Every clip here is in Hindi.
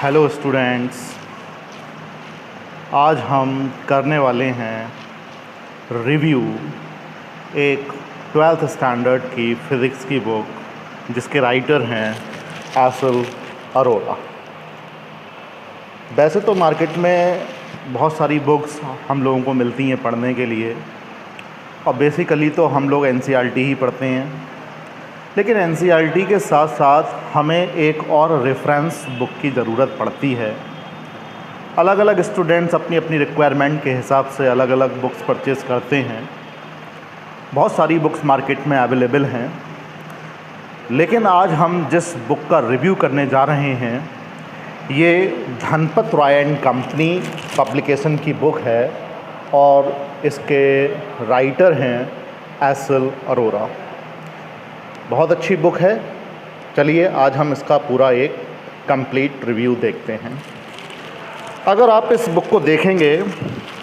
हेलो स्टूडेंट्स, आज हम करने वाले हैं रिव्यू एक 12th स्टैंडर्ड की फ़िज़िक्स की बुक जिसके राइटर हैं एसल अरोरा। वैसे तो मार्केट में बहुत सारी बुक्स हम लोगों को मिलती हैं पढ़ने के लिए, और बेसिकली तो हम लोग एनसीईआरटी ही पढ़ते हैं, लेकिन एनसीईआरटी के साथ साथ हमें एक और रेफरेंस बुक की ज़रूरत पड़ती है। अलग अलग स्टूडेंट्स अपनी अपनी रिक्वायरमेंट के हिसाब से अलग अलग बुक्स परचेज़ करते हैं। बहुत सारी बुक्स मार्केट में अवेलेबल हैं, लेकिन आज हम जिस बुक का रिव्यू करने जा रहे हैं ये Dhanpat Roy and company publication की बुक है और इसके राइटर हैं एसल अरोरा। बहुत अच्छी बुक है। चलिए आज हम इसका पूरा एक कंप्लीट रिव्यू देखते हैं। अगर आप इस बुक को देखेंगे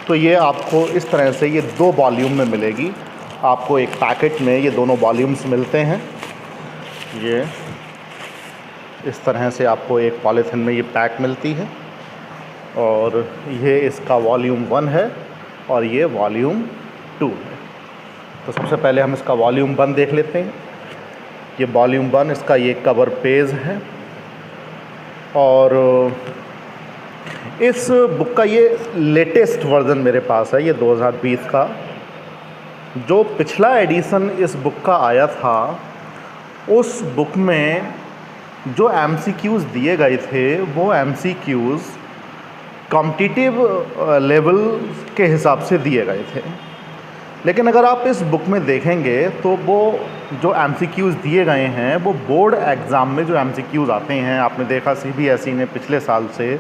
तो ये आपको इस तरह से ये 2 वॉल्यूम में मिलेगी। आपको एक पैकेट में ये दोनों वॉल्यूम्स मिलते हैं। ये इस तरह से आपको एक पॉलीथिन में ये पैक मिलती है, और ये इसका वॉल्यूम 1 है और ये वॉल्यूम 2 है। तो सबसे पहले हम इसका वॉल्यूम 1 देख लेते हैं। ये वॉल्यूम 1 इसका ये कवर पेज है, और इस बुक का ये लेटेस्ट वर्ज़न मेरे पास है, ये 2020 का। जो पिछला एडिशन इस बुक का आया था उस बुक में जो एमसीक्यूज़ दिए गए थे वो एमसीक्यूज़ कॉम्पिटिटिव लेवल के हिसाब से दिए गए थे। लेकिन अगर आप इस बुक में देखेंगे तो वो जो एमसीक्यूज़ दिए गए हैं वो बोर्ड एग्ज़ाम में जो एमसीक्यूज़ आते हैं, आपने देखा सीबीएसई ने पिछले साल से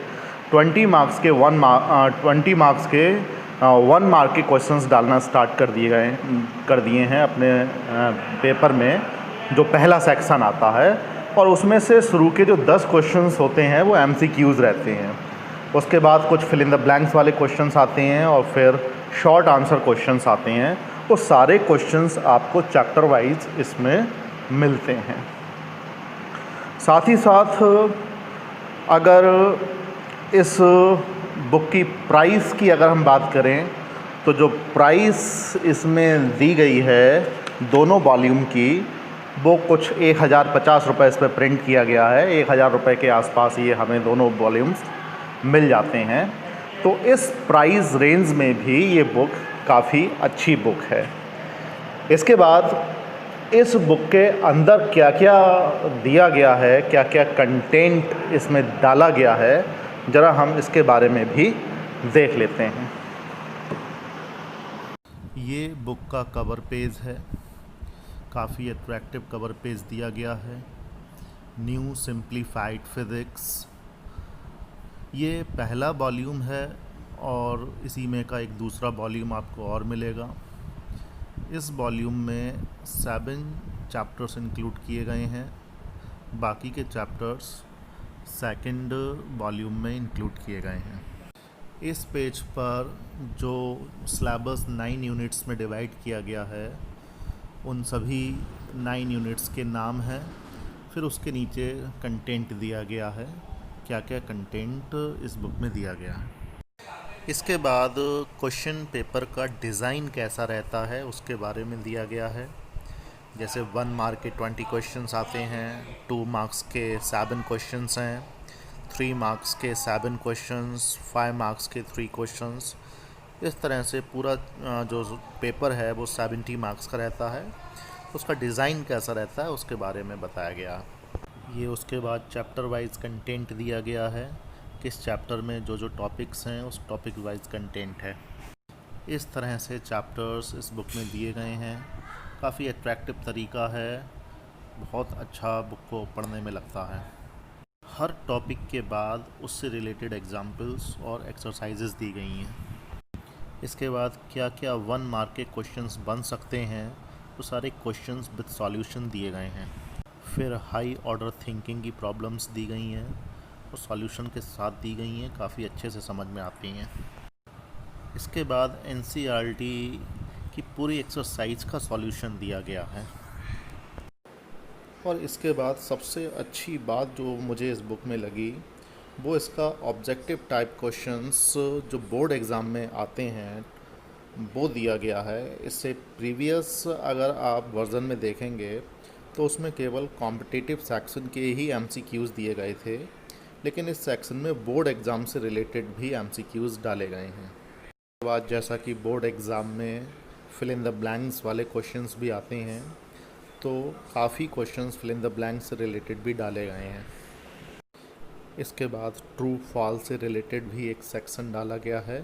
20 मार्क्स के 1 मार्क के क्वेश्चंस डालना स्टार्ट कर दिए हैं अपने पेपर में। जो पहला सेक्शन आता है और उसमें से शुरू के जो 10 क्वेश्चंस होते हैं वो एमसीक्यूज़ रहते हैं। उसके बाद कुछ फिल इन द ब्लैंक्स वाले क्वेश्चंस आते हैं और फिर शॉर्ट आंसर क्वेश्चंस आते हैं। वो सारे क्वेश्चंस आपको चैप्टर वाइज इसमें मिलते हैं। साथ ही साथ अगर इस बुक की प्राइस की अगर हम बात करें तो जो प्राइस इसमें दी गई है दोनों वॉल्यूम की वो कुछ 1050 रुपये इस पर प्रिंट किया गया है। 1000 रुपये के आसपास ये हमें दोनों वॉल्यूम्स मिल जाते हैं। तो इस प्राइस रेंज में भी ये बुक काफ़ी अच्छी बुक है। इसके बाद इस बुक के अंदर क्या क्या दिया गया है, क्या क्या कंटेंट इसमें डाला गया है, ज़रा हम इसके बारे में भी देख लेते हैं। ये बुक का कवर पेज है, काफ़ी अट्रैक्टिव कवर पेज दिया गया है। न्यू सिंप्लीफाइड फिज़िक्स, ये पहला वॉल्यूम है और इसी में का एक दूसरा वॉल्यूम आपको और मिलेगा। इस वॉल्यूम में 7 चैप्टर्स इंक्लूड किए गए हैं। बाकी के चैप्टर्स सेकंड वॉल्यूम में इंक्लूड किए गए हैं। इस पेज पर जो सिलेबस 9 यूनिट्स में डिवाइड किया गया है उन सभी 9 यूनिट्स के नाम हैं। फिर उसके नीचे कंटेंट दिया गया है, क्या क्या कंटेंट इस बुक में दिया गया है। इसके बाद क्वेश्चन पेपर का डिज़ाइन कैसा रहता है उसके बारे में दिया गया है। जैसे 1 मार्क के 20 क्वेश्चंस आते हैं, 2 मार्क्स के 7 क्वेश्चंस हैं, 3 मार्क्स के 7 क्वेश्चंस, 5 मार्क्स के 3 क्वेश्चंस। इस तरह से पूरा जो पेपर है वो 70 मार्क्स का रहता है। उसका डिज़ाइन कैसा रहता है उसके बारे में बताया गया। ये उसके बाद चैप्टर वाइज कंटेंट दिया गया है, किस चैप्टर में जो जो टॉपिक्स हैं उस टॉपिक वाइज कंटेंट है। इस तरह से चैप्टर्स इस बुक में दिए गए हैं। काफ़ी अट्रैक्टिव तरीका है, बहुत अच्छा बुक को पढ़ने में लगता है। हर टॉपिक के बाद उससे रिलेटेड एग्जाम्पल्स और एक्सरसाइजेस दी गई हैं। इसके बाद क्या क्या 1 मार्क के क्वेश्चंस बन सकते हैं तो सारे क्वेश्चंस विद सॉल्यूशन दिए गए हैं। फिर हाई ऑर्डर थिंकिंग की प्रॉब्लम्स दी गई हैं और सॉल्यूशन के साथ दी गई हैं, काफ़ी अच्छे से समझ में आती हैं। इसके बाद एनसीईआरटी की पूरी एक्सरसाइज का सॉल्यूशन दिया गया है। और इसके बाद सबसे अच्छी बात जो मुझे इस बुक में लगी वो इसका ऑब्जेक्टिव टाइप क्वेश्चंस जो बोर्ड एग्ज़ाम में आते हैं वो दिया गया है। इससे प्रीवियस अगर आप वर्ज़न में देखेंगे तो उसमें केवल कॉम्पिटिटिव सेक्शन के ही एमसीक्यूज़ दिए गए थे, लेकिन इस सेक्शन में बोर्ड एग्ज़ाम से रिलेटेड भी एमसीक्यूज़ डाले गए हैं। उसके बाद जैसा कि बोर्ड एग्ज़ाम में फिल इन द ब्लैंक्स वाले क्वेश्चंस भी आते हैं, तो काफ़ी questions fill in the blanks से रिलेटेड भी डाले गए हैं। इसके बाद ट्रू फॉल्स से रिलेटेड भी एक सेक्शन डाला गया है।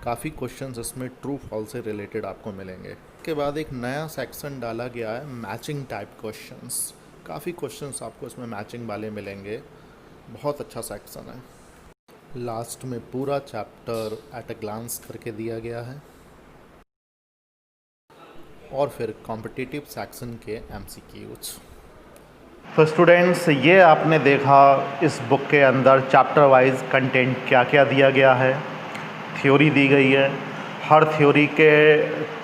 काफ़ी क्वेश्चंस इसमें ट्रू फॉल्स से रिलेटेड आपको मिलेंगे। इसके बाद एक नया सेक्शन डाला गया है मैचिंग टाइप क्वेश्चंस। काफ़ी क्वेश्चंस आपको इसमें मैचिंग वाले मिलेंगे। बहुत अच्छा सेक्शन है। लास्ट में पूरा चैप्टर एट अ ग्लांस करके दिया गया है और फिर कॉम्पिटिटिव सेक्शन के एमसीक्यूज। तो स्टूडेंट्स, ये आपने देखा इस बुक के अंदर चैप्टर वाइज कंटेंट क्या क्या दिया गया है। थ्योरी दी गई है। हर थ्योरी के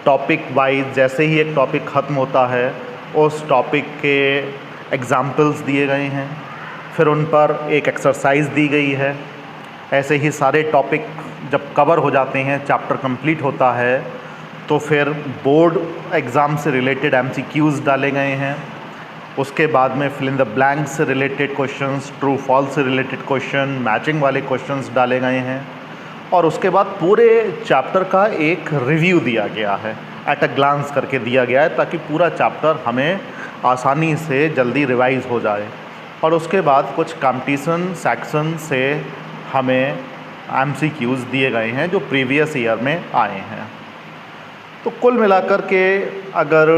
टॉपिक वाइज जैसे ही एक टॉपिक ख़त्म होता है उस टॉपिक के एग्जाम्पल्स दिए गए हैं, फिर उन पर एक एक्सरसाइज दी गई है। ऐसे ही सारे टॉपिक जब कवर हो जाते हैं, चैप्टर कंप्लीट होता है, तो फिर बोर्ड एग्ज़ाम से रिलेटेड एमसीक्यूज़ डाले गए हैं। उसके बाद में फिल इन द ब्लैंक से रिलेटेड क्वेश्चंस, ट्रू फॉल्स से रिलेटेड क्वेश्चन, मैचिंग वाले क्वेश्चंस डाले गए हैं और उसके बाद पूरे चैप्टर का एक रिव्यू दिया गया है, एट अ ग्लांस करके दिया गया है, ताकि पूरा चैप्टर हमें आसानी से जल्दी रिवाइज़ हो जाए। और उसके बाद कुछ कंपटीशन सेक्शन से हमें एमसीक्यूज़ दिए गए हैं जो प्रीवियस ईयर में आए हैं। तो कुल मिलाकर के अगर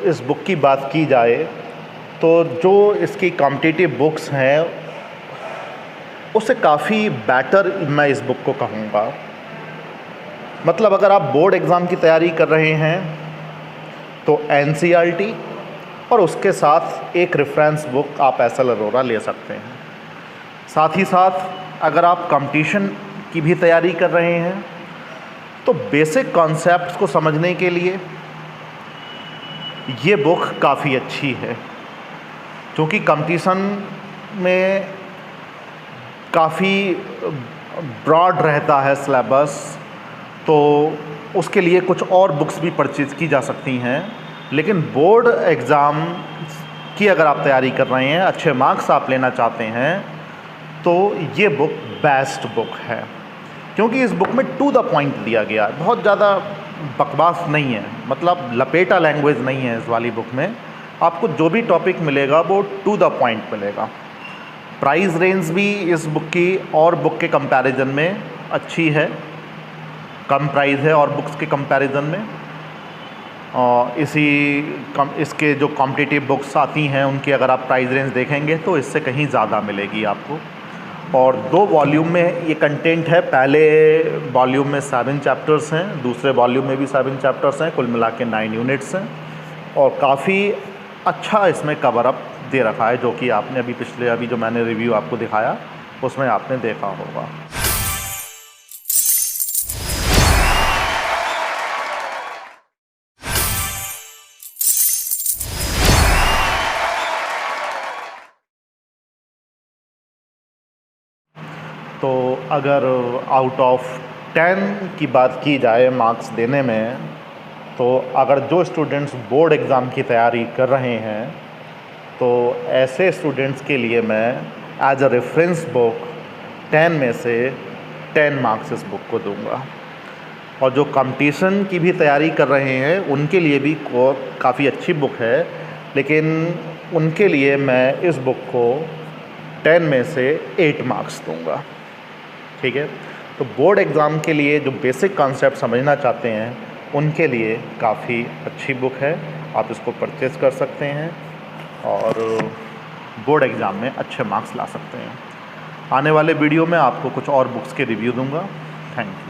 इस बुक की बात की जाए तो जो इसकी कॉम्पिटिटिव बुक्स हैं उससे काफ़ी बेटर मैं इस बुक को कहूँगा। मतलब अगर आप बोर्ड एग्ज़ाम की तैयारी कर रहे हैं तो एनसीईआरटी और उसके साथ एक रेफरेंस बुक आप एसएल अरोरा ले सकते हैं। साथ ही साथ अगर आप कंपटीशन की भी तैयारी कर रहे हैं तो बेसिक कॉन्सेप्ट्स को समझने के लिए ये बुक काफ़ी अच्छी है, क्योंकि कंपटीशन में काफ़ी ब्रॉड रहता है सिलेबस, तो उसके लिए कुछ और बुक्स भी परचेज़ की जा सकती हैं। लेकिन बोर्ड एग्ज़ाम की अगर आप तैयारी कर रहे हैं, अच्छे मार्क्स आप लेना चाहते हैं, तो ये बुक बेस्ट बुक है, क्योंकि इस बुक में टू द पॉइंट दिया गया है। बहुत ज़्यादा बकवास नहीं है, मतलब लपेटा लैंग्वेज नहीं है इस वाली बुक में। आपको जो भी टॉपिक मिलेगा वो टू द पॉइंट मिलेगा। प्राइस रेंज भी इस बुक की और बुक के कंपैरिजन में अच्छी है, कम प्राइस है और बुक्स के कंपैरिजन में। और इसके जो कॉम्पिटिटिव बुक्स आती हैं उनकी अगर आप प्राइस रेंज देखेंगे तो इससे कहीं ज़्यादा मिलेगी आपको। और 2 वॉल्यूम में ये कंटेंट है। पहले वॉल्यूम में 7 चैप्टर्स हैं, दूसरे वॉल्यूम में भी 7 चैप्टर्स हैं, कुल मिला के 9 यूनिट्स हैं और काफ़ी अच्छा इसमें कवर अप दे रखा है, जो कि आपने अभी जो मैंने रिव्यू आपको दिखाया उसमें आपने देखा होगा। तो अगर आउट ऑफ 10 की बात की जाए मार्क्स देने में, तो अगर जो स्टूडेंट्स बोर्ड एग्ज़ाम की तैयारी कर रहे हैं तो ऐसे स्टूडेंट्स के लिए मैं एज अ रेफरेंस बुक 10 में से 10 मार्क्स इस बुक को दूंगा। और जो कंपटीशन की भी तैयारी कर रहे हैं उनके लिए भी काफ़ी अच्छी बुक है, लेकिन उनके लिए मैं इस बुक को 10 में से 8 मार्क्स दूंगा। ठीक है, तो बोर्ड एग्ज़ाम के लिए जो बेसिक कॉन्सेप्ट समझना चाहते हैं उनके लिए काफ़ी अच्छी बुक है, आप इसको परचेज़ कर सकते हैं और बोर्ड एग्ज़ाम में अच्छे मार्क्स ला सकते हैं। आने वाले वीडियो में आपको कुछ और बुक्स के रिव्यू दूंगा। Thank you.